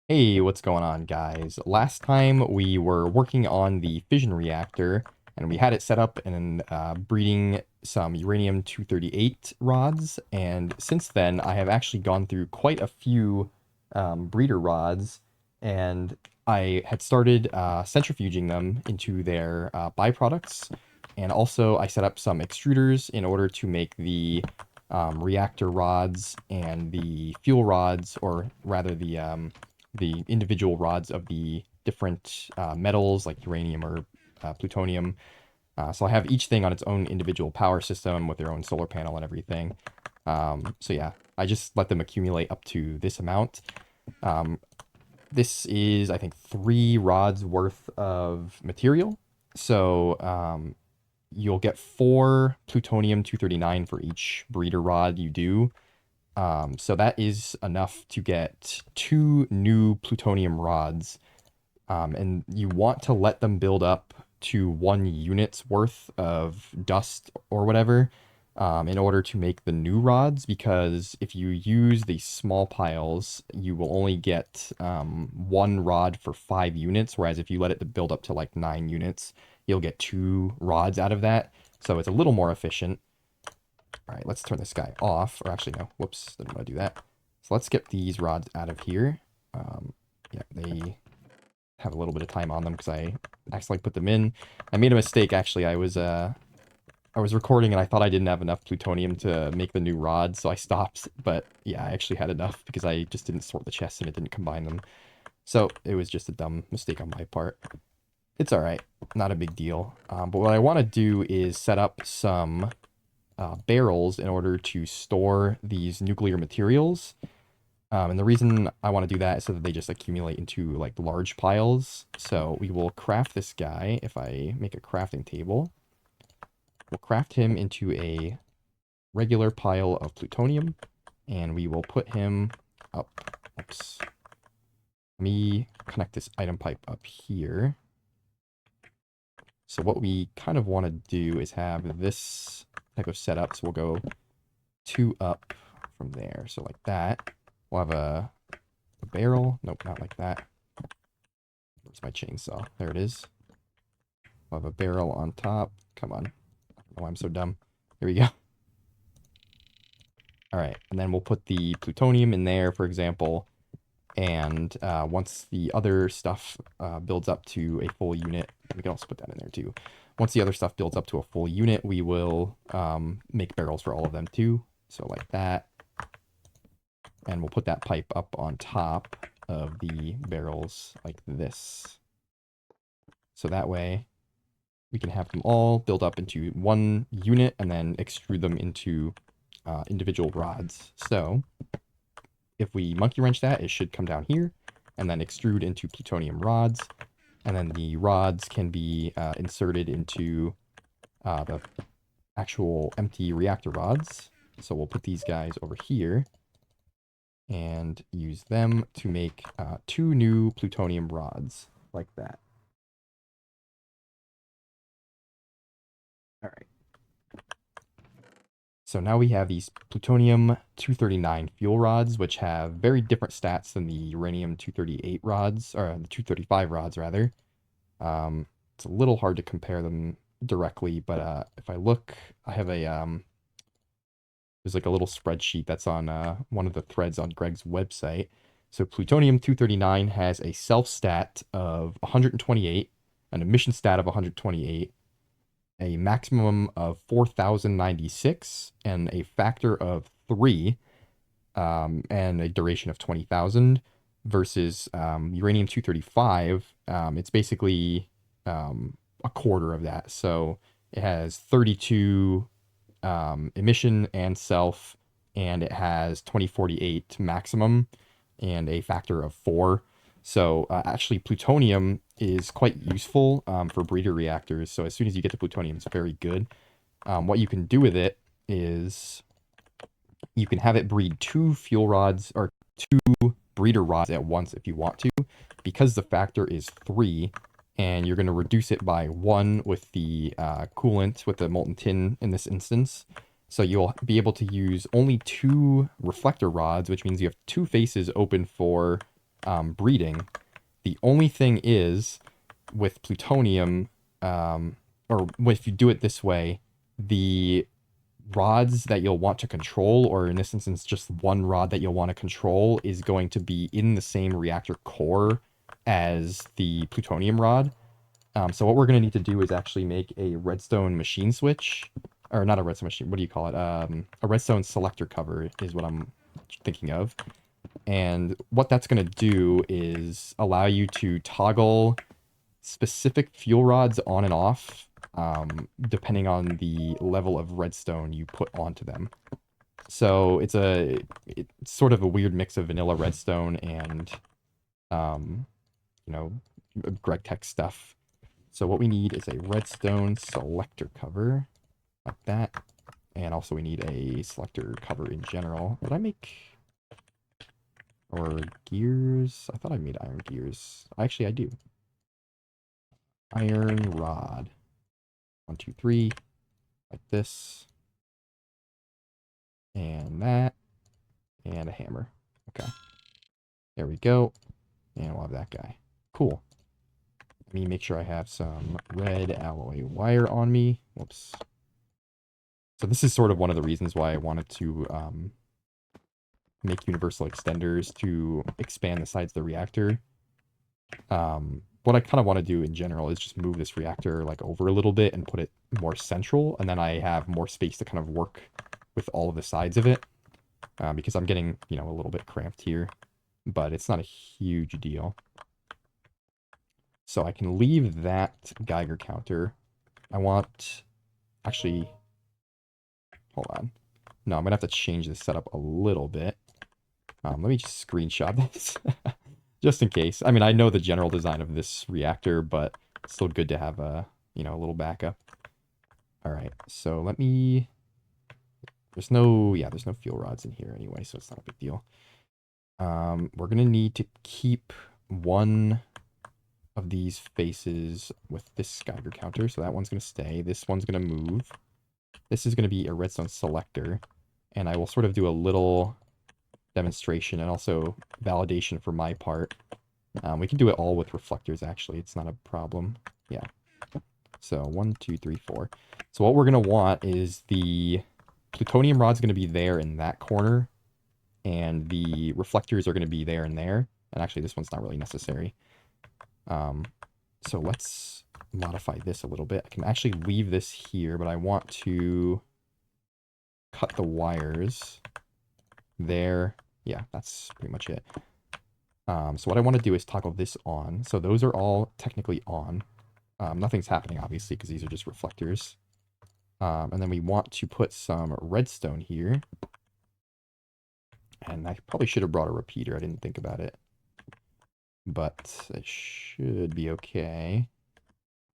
Hey, what's going on, guys? Last time we were working on the fission reactor, and we had it set up and breeding some uranium-238 rods, and since then I have actually gone through quite a few breeder rods, and I had started centrifuging them into their byproducts, and also I set up some extruders in order to make the reactor rods and the fuel rods, or rather the individual rods of the different metals like uranium or plutonium. So I have each thing on its own individual power system with their own solar panel and everything. So yeah, I just let them accumulate up to this amount. Um, this is, I think, 3 rods worth of material. So you'll get 4 plutonium-239 for each breeder rod you do. So that is enough to get 2 new plutonium rods. And you want to let them build up to 1 unit's worth of dust or whatever, in order to make the new rods, because if you use the small piles, you will only get 1 rod for 5 units, whereas if you let it build up to like 9 units, you'll get 2 rods out of that. So it's a little more efficient. All right, let's turn this guy off. Or actually, no. Whoops, didn't want to do that. So let's get these rods out of here. Yeah, they have a little bit of time on them because I accidentally put them in. I made a mistake, actually. I was recording and I thought I didn't have enough plutonium to make the new rods, so I stopped. But yeah, I actually had enough because I just didn't sort the chests and it didn't combine them. So it was just a dumb mistake on my part. It's all right. Not a big deal. But what I want to do is set up some barrels in order to store these nuclear materials. And the reason I want to do that is so that they just accumulate into like large piles. So we will craft this guy. If I make a crafting table, we'll craft him into a regular pile of plutonium, and we will put him up. Oops. Let me connect this item pipe up here. So what we kind of want to do is have this type of setup. So we'll go 2 up from there. So like that. We'll have a barrel. Nope, not like that. Where's my chainsaw? There it is. We'll have a barrel on top. Come on. I don't know why I'm so dumb. Here we go. All right, and then we'll put the plutonium in there, for example. And once the other stuff builds up to a full unit, we can also put that in there too. Once the other stuff builds up to a full unit, we will make barrels for all of them too. So like that. And we'll put that pipe up on top of the barrels like this. So that way we can have them all build up into 1 unit and then extrude them into individual rods. So if we monkey wrench that, it should come down here and then extrude into plutonium rods. And then the rods can be inserted into the actual empty reactor rods. So we'll put these guys over here and use them to make 2 new plutonium rods like that. All right. So now we have these plutonium-239 fuel rods, which have very different stats than the uranium-238 rods, or the 235 rods, rather. It's a little hard to compare them directly, but if I look, I have there's like a little spreadsheet that's on one of the threads on Greg's website. So plutonium-239 has a self-stat of 128, an emission stat of 128, a maximum of 4,096, and a factor of 3, and a duration of 20,000, versus uranium-235. It's basically a quarter of that. So it has 32 emission and self, and it has 2048 maximum and a factor of 4. So actually, plutonium is quite useful for breeder reactors. So as soon as you get to plutonium, it's very good. What you can do with it is you can have it breed 2 fuel rods or 2 breeder rods at once if you want to, because the factor is 3, and you're going to reduce it by 1 with the coolant, with the molten tin in this instance. So you'll be able to use only 2 reflector rods, which means you have 2 faces open for breeding. The only thing is, with plutonium, or if you do it this way, the rods that you'll want to control, or in this instance, just one rod that you'll want to control, is going to be in the same reactor core as the plutonium rod. So what we're going to need to do is actually make a redstone machine switch, or not a redstone machine, what do you call it? A redstone selector cover is what I'm thinking of. And what that's going to do is allow you to toggle specific fuel rods on and off, depending on the level of redstone you put onto them. So it's sort of a weird mix of vanilla redstone and, you know, GregTech stuff. So what we need is a redstone selector cover, like that. And also we need a selector cover in general. Did I make... or gears? I thought I made iron gears. Actually, I do. Iron rod. 1, 2, 3. Like this. And that. And a hammer. Okay. There we go. And we'll have that guy. Cool. Let me make sure I have some red alloy wire on me. Whoops. So this is sort of one of the reasons why I wanted to make universal extenders to expand the sides of the reactor. What I kind of want to do in general is just move this reactor like over a little bit and put it more central, and then I have more space to kind of work with all of the sides of it, because I'm getting, you know, a little bit cramped here, but it's not a huge deal. So I can leave that Geiger counter. I want, actually, hold on. No, I'm gonna have to change this setup a little bit. Let me just screenshot this. Just in case. I mean, I know the general design of this reactor, but it's still good to have a, you know, a little backup. All right, so let me... there's no fuel rods in here anyway, so it's not a big deal. We're gonna need to keep one of these faces with this Geiger counter, so that one's gonna stay. This one's gonna move. This is gonna be a redstone selector, and I will sort of do a little demonstration and also validation for my part. We can do it all with reflectors, actually. It's not a problem. Yeah. So 1, 2, 3, 4. So what we're going to want is the plutonium rod's going to be there in that corner, and the reflectors are going to be there and there. And actually, this one's not really necessary. So let's modify this a little bit. I can actually leave this here, but I want to cut the wires there. Yeah, that's pretty much it. So what I want to do is toggle this on. So those are all technically on. Nothing's happening, obviously, because these are just reflectors. And then we want to put some redstone here. And I probably should have brought a repeater. I didn't think about it. But it should be okay.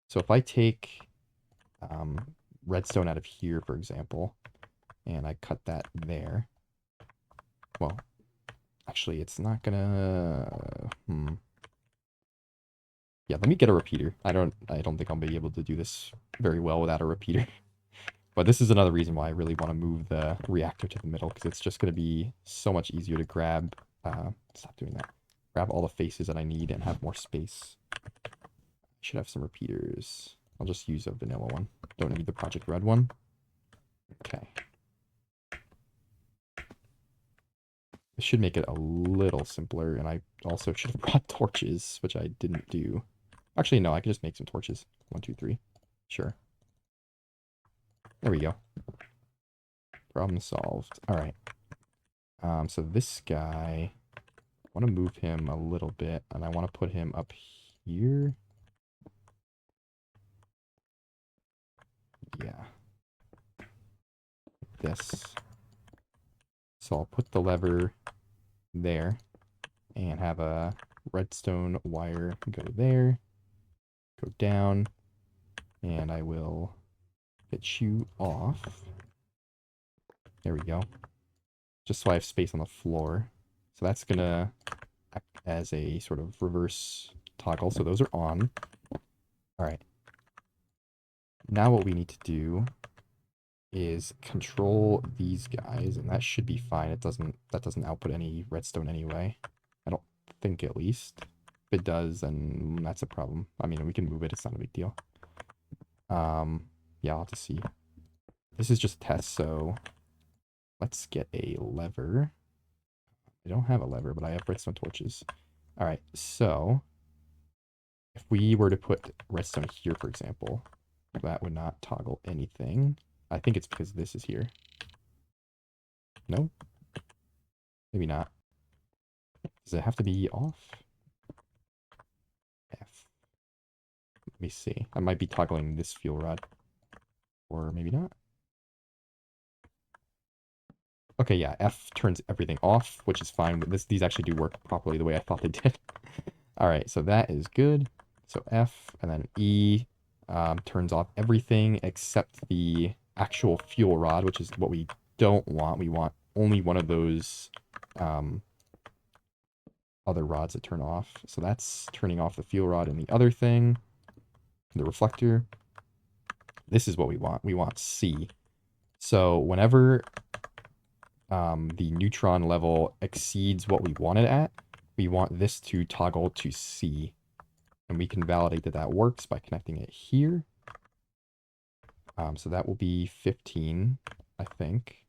So if I take redstone out of here, for example, and I cut that there. Well, actually, it's not gonna... Yeah, let me get a repeater. I don't think I'll be able to do this very well without a repeater. But this is another reason why I really want to move the reactor to the middle, because it's just going to be so much easier to grab... stop doing that. Grab all the faces that I need and have more space. I should have some repeaters. I'll just use a vanilla one. Don't need the Project Red one. Okay. This should make it a little simpler, and I also should have brought torches, which I didn't do. Actually, no, I can just make some torches. 1, 2, 3. Sure. There we go. Problem solved. All right. So this guy, I want to move him a little bit, and I want to put him up here. Yeah. Like this. So I'll put the lever there and have a redstone wire go there, go down, and I will get you off. There we go. Just so I have space on the floor. So that's gonna act as a sort of reverse toggle. So those are on. All right. Now what we need to do is control these guys, and that should be fine. That doesn't output any redstone anyway. I don't think at least. If it does, then that's a problem. I mean, we can move it. It's not a big deal. Yeah, I'll have to see. This is just a test, so let's get a lever. I don't have a lever, but I have redstone torches. All right, so if we were to put redstone here, for example, that would not toggle anything. I think it's because this is here. No? Maybe not. Does it have to be off? F. Let me see. I might be toggling this fuel rod. Or maybe not. Okay, yeah, F turns everything off, which is fine. But these actually do work properly the way I thought they did. All right, so that is good. So F, and then E turns off everything except the actual fuel rod, which is what we don't want. We want only one of those other rods that turn off. So that's turning off the fuel rod and the other thing, the reflector. This is what we want. We want C. So whenever the neutron level exceeds what we want it at, we want this to toggle to C. And we can validate that that works by connecting it here. So that will be 15, I think.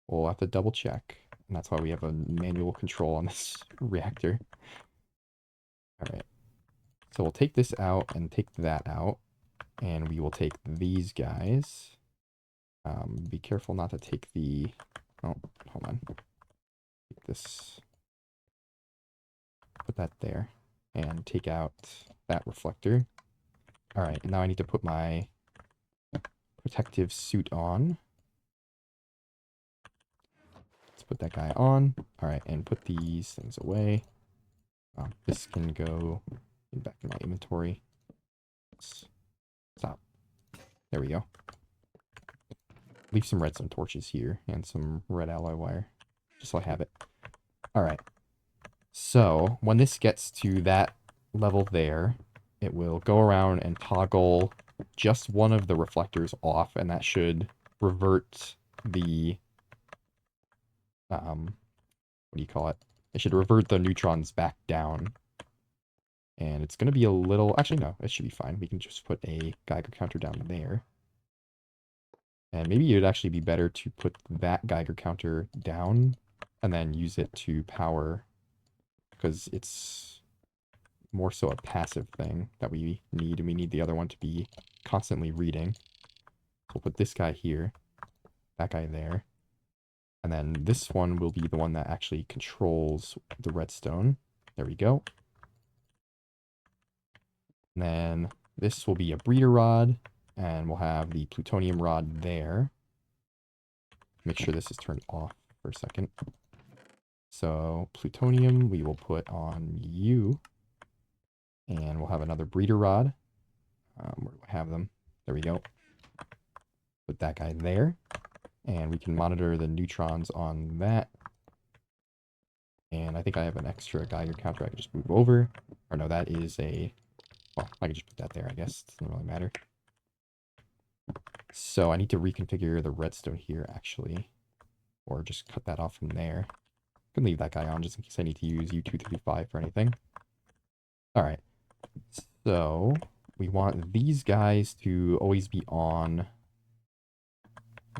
We'll have to double check. And that's why we have a manual control on this reactor. All right. So we'll take this out and take that out. And we will take these guys. Be careful not to take the... Oh, hold on. Take this. Put that there. And take out that reflector. All right, now I need to put my protective suit on. Let's put that guy on. All right, and put these things away. This can go back in my inventory. Stop. There we go. Leave some redstone torches here and some red alloy wire, just so I have it. All right. So when this gets to that level there, it will go around and toggle just one of the reflectors off, and that should revert the, what do you call it? It should revert the neutrons back down. And it's going to be a little, actually no, it should be fine. We can just put a Geiger counter down there. And maybe it would actually be better to put that Geiger counter down and then use it to power, because it's more so a passive thing that we need, and we need the other one to be constantly reading. We'll put this guy here, that guy there, and then this one will be the one that actually controls the redstone. There we go. And then this will be a breeder rod, and we'll have the plutonium rod there. Make sure this is turned off for a second. So plutonium we will put on you. And we'll have another breeder rod. Where do I have them? There we go. Put that guy there. And we can monitor the neutrons on that. And I think I have an extra Geiger counter I can just move over. Or no, that is a... Well, I can just put that there, I guess. It doesn't really matter. So I need to reconfigure the redstone here, actually. Or just cut that off from there. I can leave that guy on just in case I need to use U235 for anything. Alright. So we want these guys to always be on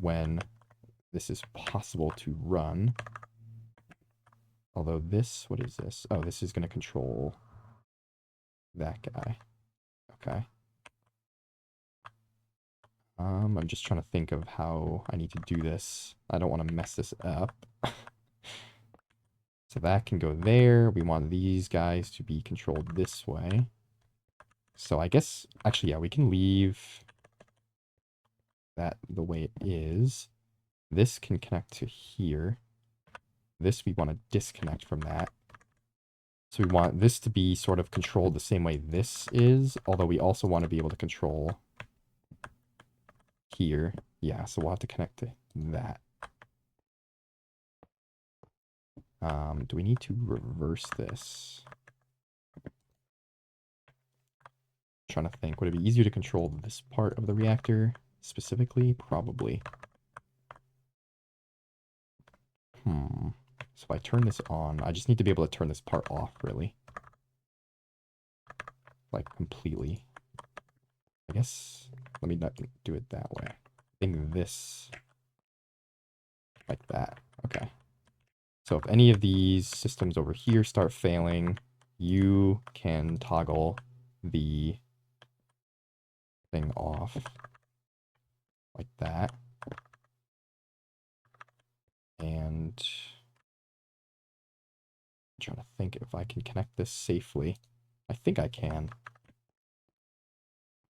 when this is possible to run. Although this, what is this? Oh, this is going to control that guy. Okay. I'm just trying to think of how I need to do this. I don't want to mess this up. So that can go there. We want these guys to be controlled this way. So I guess, actually, yeah, we can leave that the way it is. This can connect to here. This we want to disconnect from that. So we want this to be sort of controlled the same way this is, although we also want to be able to control here. Yeah, so we'll have to connect to that. Do we need to reverse this? Trying to think. Would it be easier to control this part of the reactor specifically? Probably. So if I turn this on, I just need to be able to turn this part off, really. Like, completely. I guess, let me not do it that way. I think this, like that. Okay. So if any of these systems over here start failing, you can toggle the thing off like that. And I'm trying to think if I can connect this safely. I think I can.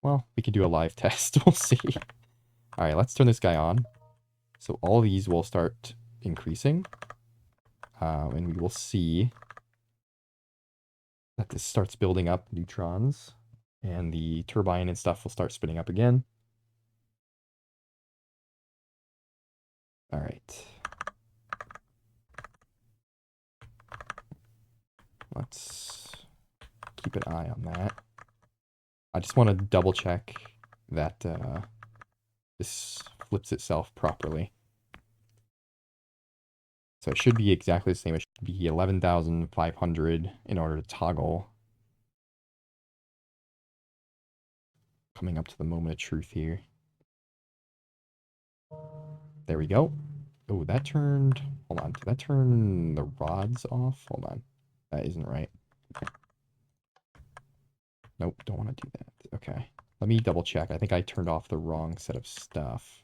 Well, we can do a live test. We'll see. All right, let's turn this guy on. So all these will start increasing. And we will see that this starts building up neutrons. And the turbine and stuff will start spinning up again. All right. Let's keep an eye on that. I just want to double check that this flips itself properly. So it should be exactly the same. It should be 11,500 in order to toggle. Coming up to the moment of truth here. There we go. Oh, that turned... Hold on. Did that turn the rods off? Hold on. That isn't right. Nope, don't want to do that. Okay. Let me double check. I think I turned off the wrong set of stuff.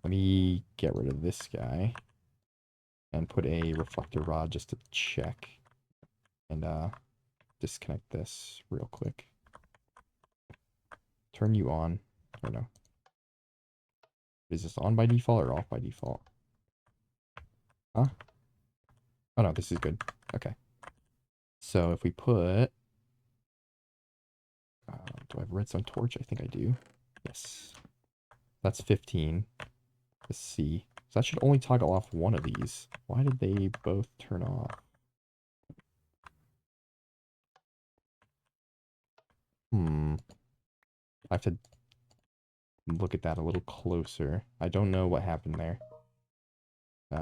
Let me get rid of this guy. And put a reflector rod just to check. And disconnect this real quick. Turn you on. Or no. Is this on by default or off by default? Huh? Oh no, this is good. Okay. So if we put... do I have redstone torch? I think I do. Yes. That's 15. Let's see. So that should only toggle off one of these. Why did they both turn off? I have to look at that a little closer. I don't know what happened there.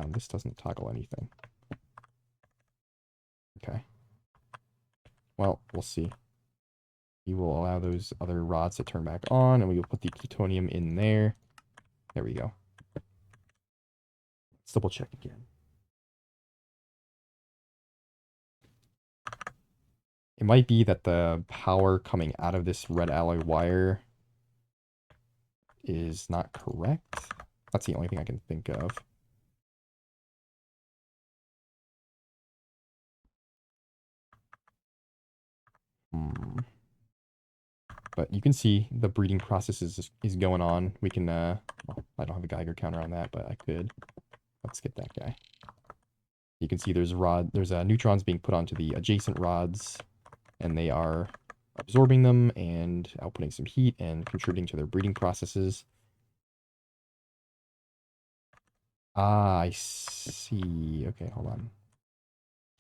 This doesn't toggle anything. Okay. Well, we'll see. We will allow those other rods to turn back on, and we will put the plutonium in there. There we go. Let's double check again. It might be that the power coming out of this red alloy wire is not correct. That's the only thing I can think of. But you can see the breeding process is going on. We can, well, I don't have a Geiger counter on that, but I could. Let's get that guy. You can see there's neutrons being put onto the adjacent rods, and they are absorbing them and outputting some heat and contributing to their breeding processes. Ah, I see. Okay, hold on.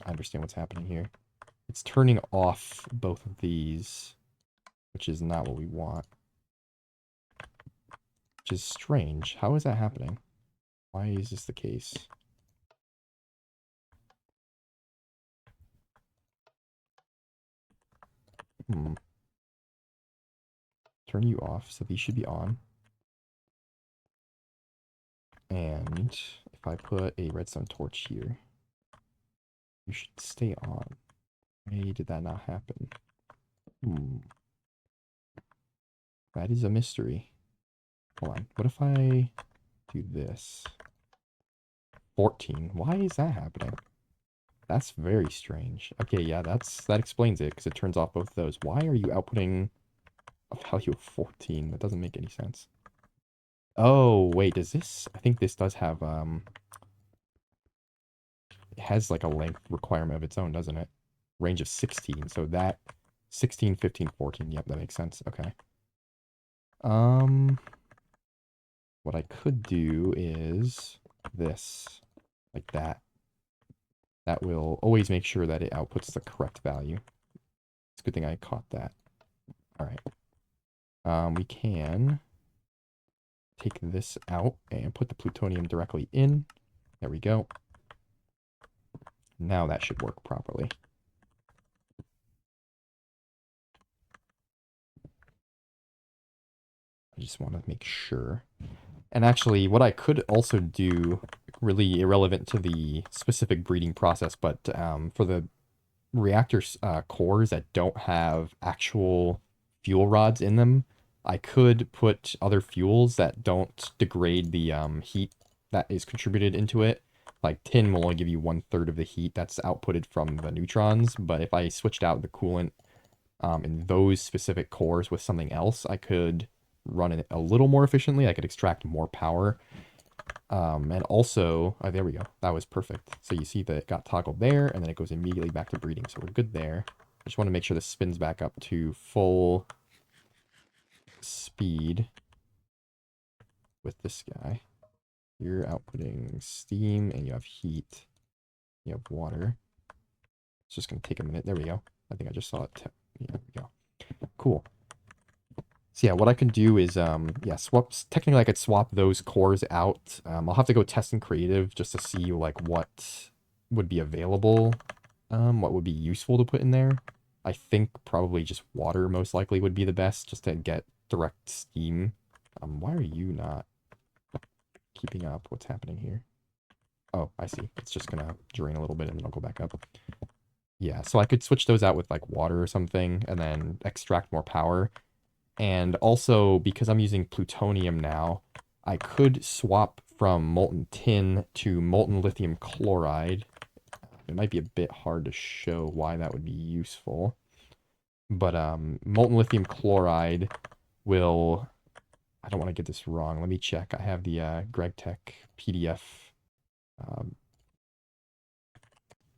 I understand what's happening here. It's turning off both of these, which is not what we want. Which is strange. How is that happening? Why is this the case? Turn you off, so these should be on. And if I put a redstone torch here, you should stay on. Why did that not happen? That is a mystery. Hold on. What if I do this? 14. Why is that happening? That's very strange. Okay, yeah, that explains it, because it turns off both of those. Why are you outputting a value of 14? That doesn't make any sense. Oh, wait, does this... I think this does have, it has, like, a length requirement of its own, doesn't it? Range of 16, so that... 16, 15, 14. Yep, that makes sense. Okay. What I could do is this, like that. That will always make sure that it outputs the correct value. It's a good thing I caught that. All right. We can take this out and put the plutonium directly in. There we go. Now that should work properly. I just want to make sure. And actually, what I could also do, really irrelevant to the specific breeding process, but for the reactor cores that don't have actual fuel rods in them, I could put other fuels that don't degrade the heat that is contributed into it. Like tin will only give you 1/3 of the heat that's outputted from the neutrons, but if I switched out the coolant in those specific cores with something else, I could run it a little more efficiently. I could extract more power. And also, oh, there we go. That was perfect. So you see that it got toggled there, and then it goes immediately back to breeding. So we're good there. I just want to make sure this spins back up to full speed with this guy. You're outputting steam, and you have heat. You have water. It's just going to take a minute. There we go. I think I just saw it. Yeah, there we go. Cool. So yeah, what I can do is, yeah, technically I could swap those cores out. I'll have to go test in creative just to see, like, what would be available, what would be useful to put in there. I think probably just water most likely would be the best, just to get direct steam. Why are you not keeping up? What's happening here? Oh, I see. It's just gonna drain a little bit and then I'll go back up. Yeah, so I could switch those out with, like, water or something, and then extract more power. And also, because I'm using plutonium now, I could swap from molten tin to molten lithium chloride. It might be a bit hard to show why that would be useful. But molten lithium chloride will... I don't want to get this wrong. Let me check. I have the GregTech PDF.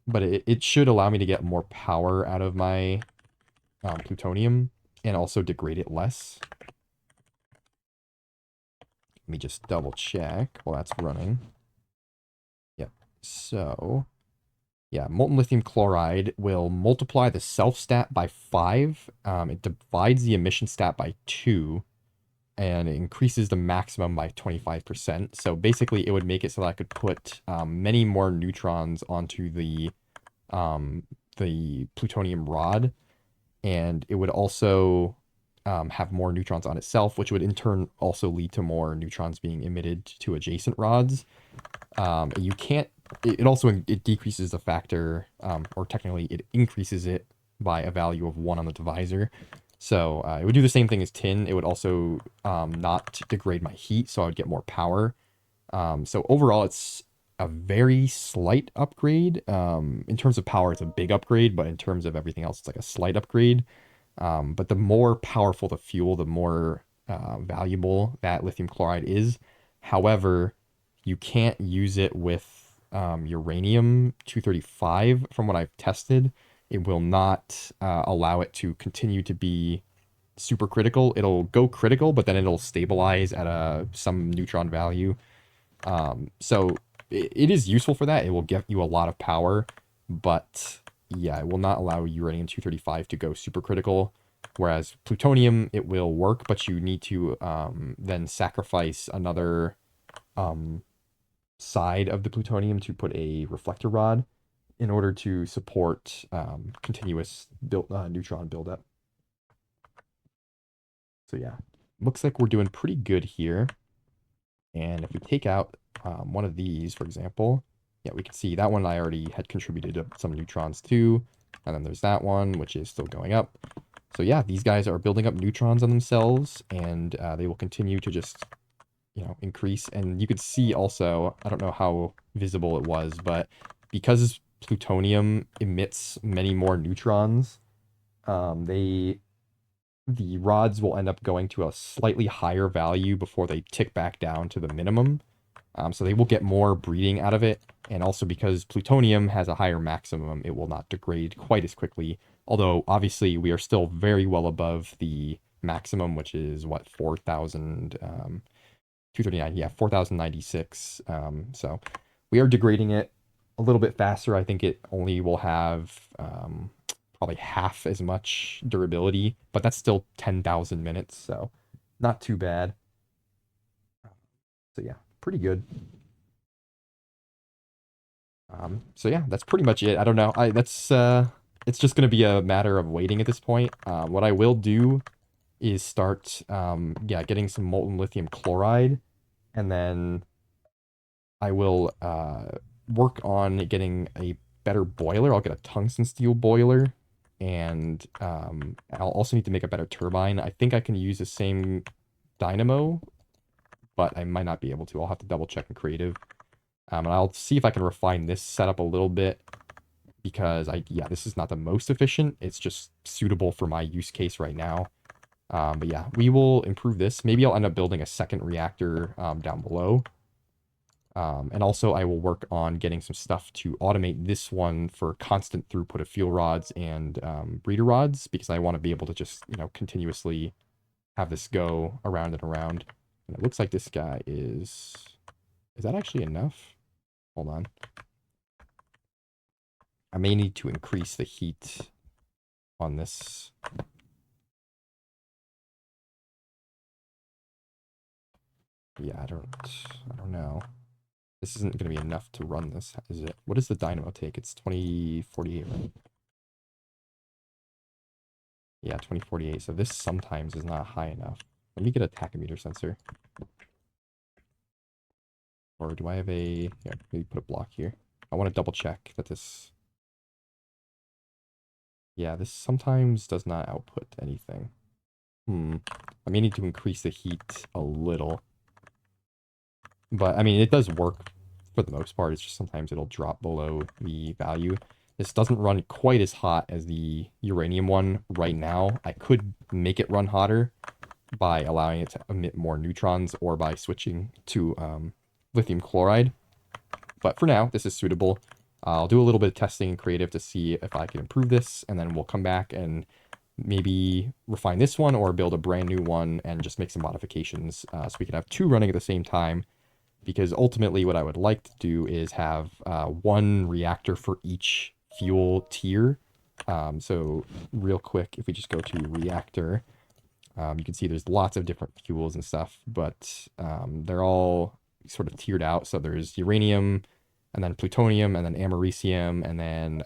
But it should allow me to get more power out of my plutonium and also degrade it less. Let me just double check while that's running. Yep. So, yeah, molten lithium chloride will multiply the self stat by 5. It divides the emission stat by 2, and it increases the maximum by 25%. So basically, it would make it so that I could put many more neutrons onto the plutonium rod, and it would also have more neutrons on itself, which would in turn also lead to more neutrons being emitted to adjacent rods. You can't, it also, it decreases the factor, or technically it increases it by a value of 1 on the divisor. So it would do the same thing as tin. It would also not degrade my heat, so I would get more power. So overall, it's a very slight upgrade. In terms of power, it's a big upgrade, but in terms of everything else, it's like a slight upgrade. But the more powerful the fuel, the more valuable that lithium chloride is. However, you can't use it with uranium-235 from what I've tested. It will not allow it to continue to be supercritical. It'll go critical, but then it'll stabilize at some neutron value. So it is useful for that. It will give you a lot of power, but yeah, it will not allow uranium-235 to go supercritical. Whereas plutonium, it will work, but you need to then sacrifice another side of the plutonium to put a reflector rod in order to support continuous neutron buildup. So yeah, looks like we're doing pretty good here. And if we take out one of these, for example, yeah, we can see that one I already had contributed some neutrons to. And then there's that one, which is still going up. So yeah, these guys are building up neutrons on themselves, and they will continue to just, increase. And you could see also, I don't know how visible it was, but because plutonium emits many more neutrons, the rods will end up going to a slightly higher value before they tick back down to the minimum. So they will get more breeding out of it. And also because plutonium has a higher maximum, it will not degrade quite as quickly. Although, obviously, we are still very well above the maximum, which is, what, 4,000, 239, yeah, 4,096. So we are degrading it a little bit faster. I think it only will have probably half as much durability, but that's still 10,000 minutes, so not too bad. So yeah, pretty good. So yeah, that's pretty much it. I don't know. It's just gonna be a matter of waiting at this point. What I will do is start, yeah, getting some molten lithium chloride, and then I will work on getting a better boiler. I'll get a tungsten steel boiler, and I'll also need to make a better turbine. I think I can use the same dynamo, but I might not be able to. I'll have to double check in creative. And I'll see if I can refine this setup a little bit because yeah, this is not the most efficient. It's just suitable for my use case right now. But yeah, we will improve this. Maybe I'll end up building a second reactor down below. And also I will work on getting some stuff to automate this one for constant throughput of fuel rods and breeder rods, because I want to be able to just, continuously have this go around and around. And it looks like this guy is that actually enough? Hold on. I may need to increase the heat on this. Yeah, I don't know. This isn't going to be enough to run this, is it? What does the dynamo take? It's 2048, right? Yeah, 2048. So this sometimes is not high enough. Let me get a tachymeter sensor. Or do I have a... Yeah, maybe put a block here. I want to double check that this... Yeah, this sometimes does not output anything. I may need to increase the heat a little. But, I mean, it does work for the most part. It's just sometimes it'll drop below the value. This doesn't run quite as hot as the uranium one right now. I could make it run hotter by allowing it to emit more neutrons or by switching to lithium chloride. But for now, this is suitable. I'll do a little bit of testing in creative to see if I can improve this, and then we'll come back and maybe refine this one or build a brand new one and just make some modifications so we can have two running at the same time. Because ultimately what I would like to do is have one reactor for each fuel tier. So real quick, if we just go to reactor, you can see there's lots of different fuels and stuff, but they're all sort of tiered out. So there's uranium, and then plutonium, and then americium, and then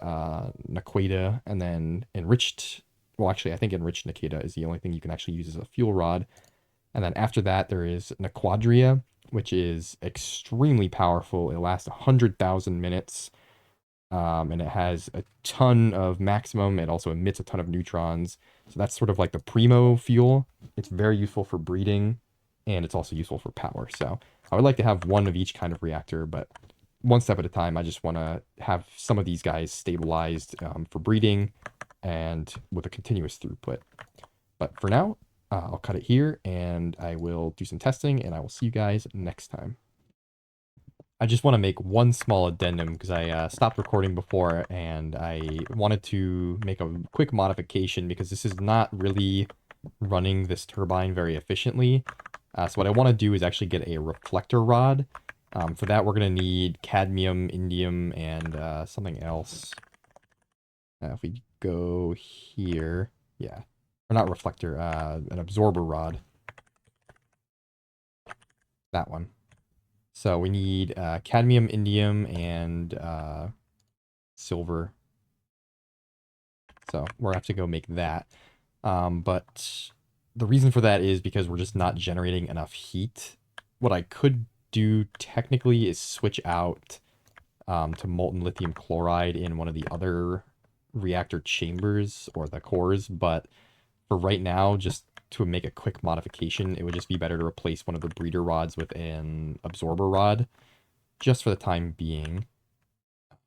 naquita, and then enriched. Well, actually, I think enriched naquita is the only thing you can actually use as a fuel rod. And then after that, there is naquadria, which is extremely powerful. It lasts 100,000 minutes, and it has a ton of maximum. It also emits a ton of neutrons. So that's sort of like the primo fuel. It's very useful for breeding, and it's also useful for power. So I would like to have one of each kind of reactor, but one step at a time. I just want to have some of these guys stabilized for breeding and with a continuous throughput. But for now, I'll cut it here, and I will do some testing, and I will see you guys next time. I just want to make one small addendum because I stopped recording before, and I wanted to make a quick modification because this is not really running this turbine very efficiently. So what I want to do is actually get a reflector rod. For that, we're going to need cadmium, indium, and something else. If we go here, yeah. Or not reflector, an absorber rod. That one. So we need cadmium, indium, and silver. So we're going to have to go make that. But the reason for that is because we're just not generating enough heat. What I could do technically is switch out to molten lithium chloride in one of the other reactor chambers or the cores, but for right now, just to make a quick modification, it would just be better to replace one of the breeder rods with an absorber rod, just for the time being.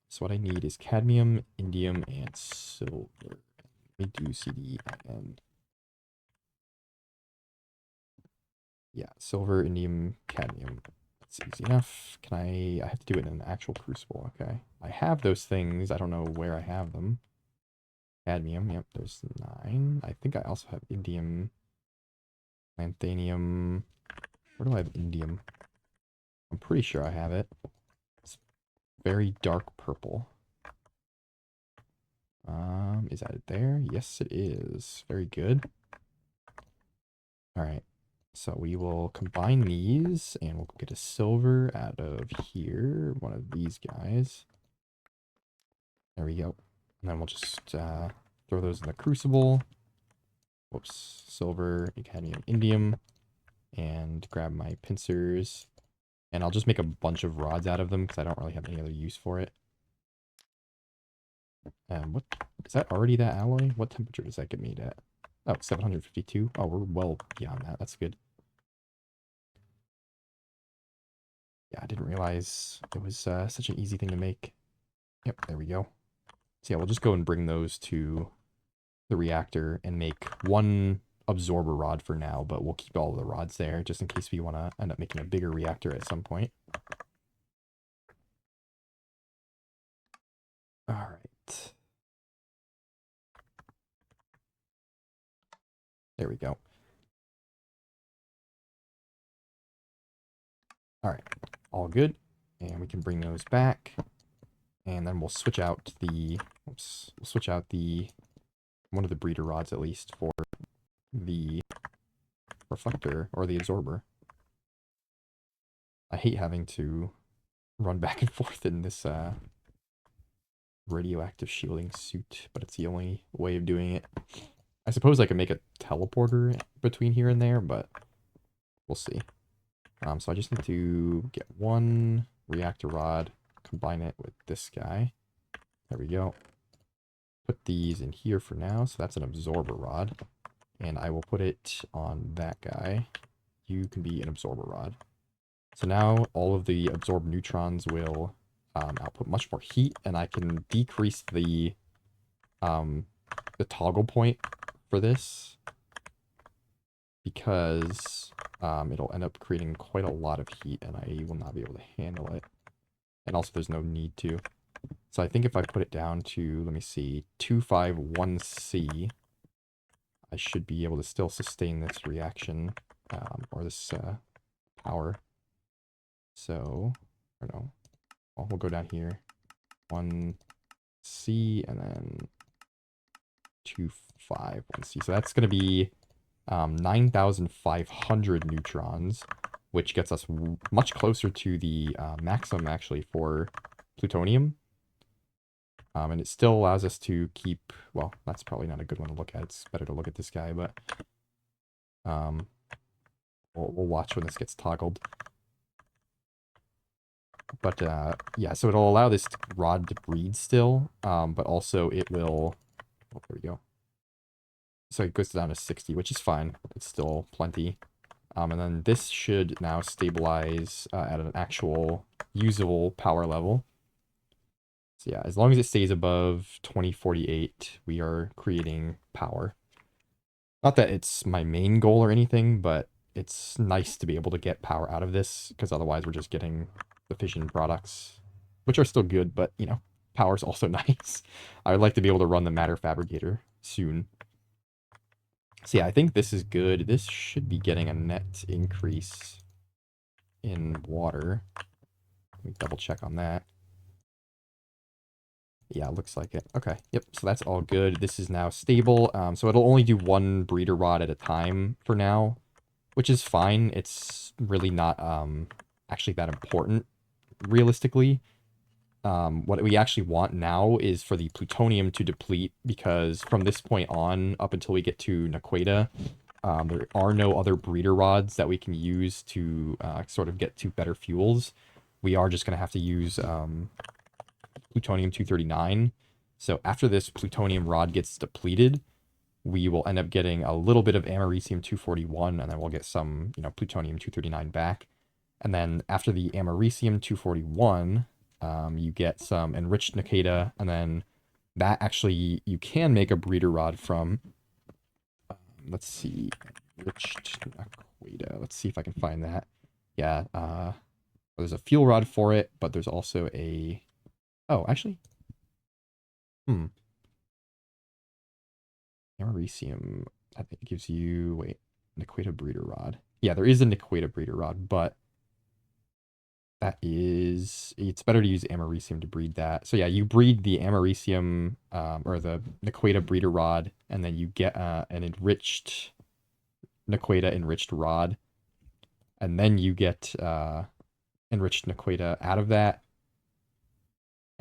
So what I need is cadmium, indium, and silver. We do CDIM. Yeah, silver, indium, cadmium. That's easy enough. I have to do it in an actual crucible, okay. I have those things, I don't know where I have them. Cadmium, yep, there's 9. I think I also have indium, lanthanum. Where do I have indium? I'm pretty sure I have it. It's very dark purple. Is that it there? Yes, it is. Very good. All right. So we will combine these, and we'll get a silver out of here, one of these guys. There we go. And then we'll just throw those in the crucible. Whoops. Silver, cadmium, indium. And grab my pincers. And I'll just make a bunch of rods out of them because I don't really have any other use for it. What is that already that alloy? What temperature does that get made at? Oh, 752. Oh, we're well beyond that. That's good. Yeah, I didn't realize it was such an easy thing to make. Yep, there we go. So yeah, we'll just go and bring those to the reactor and make one absorber rod for now, but we'll keep all of the rods there just in case we want to end up making a bigger reactor at some point. All right. There we go. All right, all good. And we can bring those back. And then we'll switch out the, oops, we'll switch out the, one of the breeder rods at least for the reflector or the absorber. I hate having to run back and forth in this radioactive shielding suit, but it's the only way of doing it. I suppose I could make a teleporter between here and there, but we'll see. So I just need to get one reactor rod, combine it with this guy. There we go. Put these in here for now, so that's an absorber rod. And I will put it on that guy. You can be an absorber rod. So now all of the absorbed neutrons will output much more heat, and I can decrease the toggle point for this because it'll end up creating quite a lot of heat, and I will not be able to handle it. And also, there's no need to. So I think if I put it down to, let me see, 251C, I should be able to still sustain this reaction, or this power. So, I don't know. Well, we'll go down here. 1C, and then 251C. So that's going to be 9,500 neutrons, which gets us much closer to the maximum, actually, for plutonium. And it still allows us to keep, well, that's probably not a good one to look at. It's better to look at this guy, but we'll watch when this gets toggled. But yeah, so it'll allow this rod to breed still, but also it will, oh, there we go. So it goes down to 60, which is fine. It's still plenty. And then this should now stabilize at an actual usable power level. So yeah, as long as it stays above 2048, we are creating power. Not that it's my main goal or anything, but it's nice to be able to get power out of this, because otherwise we're just getting the fission products, which are still good, but, you know, power's also nice. I would like to be able to run the matter fabricator soon. So yeah, I think this is good. This should be getting a net increase in water. Let me double check on that. Yeah, looks like it. Okay, yep, so that's all good. This is now stable. So it'll only do one breeder rod at a time for now, which is fine. It's really not actually that important, realistically. What we actually want now is for the plutonium to deplete, because from this point on, up until we get to Nequata, there are no other breeder rods that we can use to sort of get to better fuels. We are just going to have to use plutonium-239. So after this plutonium rod gets depleted, we will end up getting a little bit of americium-241, and then we'll get some, you know, plutonium-239 back. And then after the americium-241, you get some enriched Nequata, and then that actually you can make a breeder rod from. Let's see, enriched Nequata. Let's see if I can find that. Yeah, there's a fuel rod for it, but there's also a. Oh, actually, americium. I think it gives you Nequata breeder rod. Yeah, there is a Nequata breeder rod, but that is, it's better to use americium to breed that. So yeah, you breed the americium or the Nequata breeder rod, and then you get an enriched Nequata enriched rod, and then you get enriched Nequata out of that,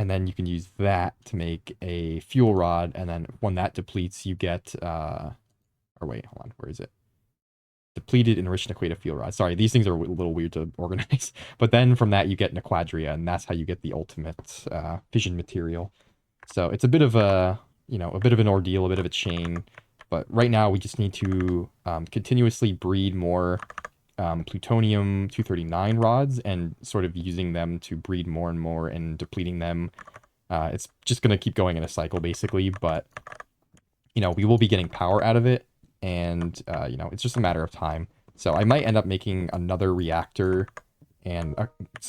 And then you can use that to make a fuel rod. And then when that depletes, you get, or wait, hold on, where is it? Depleted, enriched, and equated fuel rod. Sorry, these things are a little weird to organize. But then from that, you get Nequadria, and that's how you get the ultimate fission material. So it's a bit of a, a bit of an ordeal, a bit of a chain. But right now, we just need to continuously breed more plutonium 239 rods and sort of using them to breed more and more and depleting them. It's just going to keep going in a cycle, basically. But, we will be getting power out of it. And, it's just a matter of time. So I might end up making another reactor and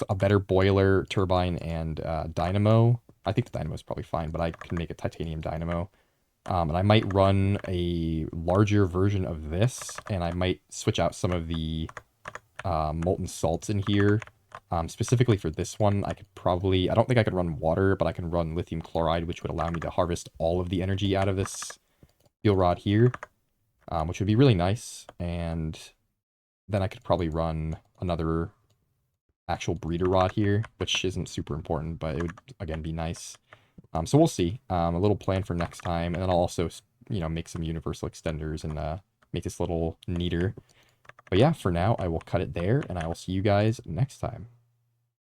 a better boiler, turbine, and dynamo. I think the dynamo is probably fine, but I can make a titanium dynamo. And I might run a larger version of this, and I might switch out some of the molten salts in here. Specifically for this one, I don't think I could run water, but I can run lithium chloride, which would allow me to harvest all of the energy out of this fuel rod here. Which would be really nice, and then I could probably run another actual breeder rod here, which isn't super important, but it would, again, be nice. So we'll see. A little plan for next time, and then I'll also, make some universal extenders and make this a little neater. But yeah, for now, I will cut it there, and I will see you guys next time.